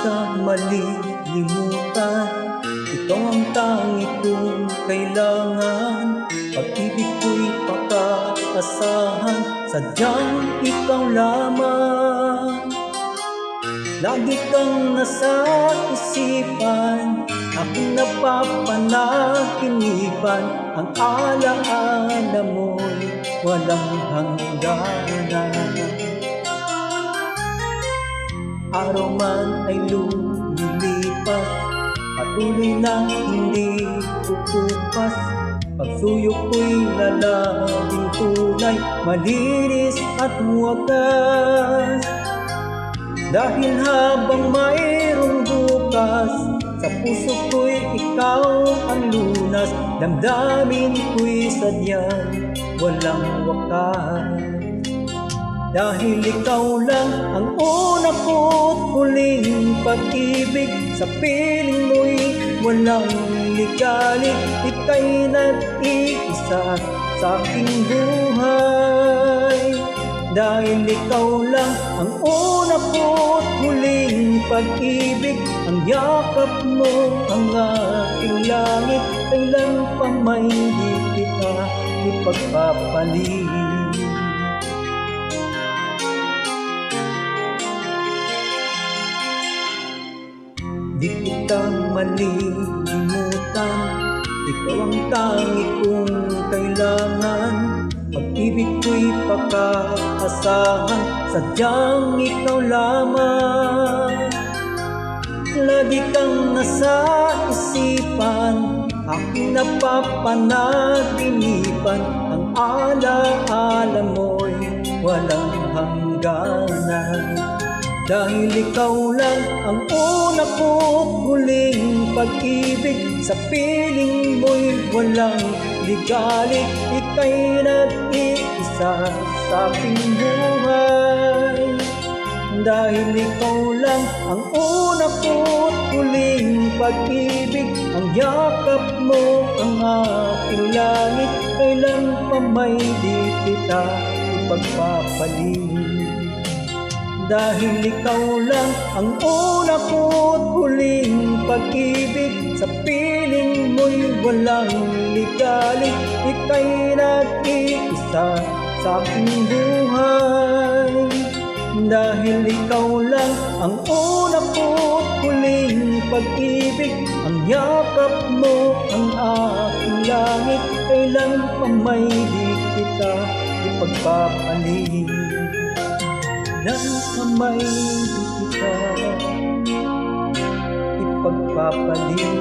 ka malilimutan. Ikaw ang tangi kong kailangan. Pag-ibig ko'y pakaasahan, sadyang ikaw lamang. Lagi kang nasa isipan, aking napapanaginipan. Ang alaala mo'y walang hangganan. Araw man ay lumilipas, patuloy na hindi tutupas. Pagsuyo ko'y lalabing tunay, malinis at wagas. Dahil habang mayroong bukas, sa puso ko'y ikaw ang lunas. Damdamin ko'y sadyang walang wakas. Dahil ikaw lang ang una ko't huling pag-ibig. Sa piling mo'y walang ligalig. Ika'y nag-iisa sa aking buhay. Dahil ikaw lang ang una ko't huling pag-ibig. Ang yakap mo ang aking langit. Kailan pa may di kita ipagpapalit. Di kita malilimutan, ikaw ang tangi kong kailangan. Pag-ibig ko'y pakaasahan, sadyang ikaw lamang. Lagi kang nasa isipan, aking napapanaginipan. Ang alaala mo'y walang hangganan. Dahil ikaw lang ang una ko't huling pag-ibig. Sa piling mo'y walang ligalig. Ika'y nag-iisa sa aking buhay. Dahil ikaw lang ang una ko't huling pag-ibig. Ang yakap mo ang aking langit. Kailan pa may di kita ipagpapalit. Dahil ikaw lang ang una ko't huling pag-ibig. Sa piling mo'y walang ligalig. Ika'y nag-iisa sa aking buhay. Dahil ikaw lang ang una ko't huling pag-ibig. Ang yakap mo ang aking langit. Kailan pa may di kita ipagpapalit. Nang sa may di kita ipagpapalit.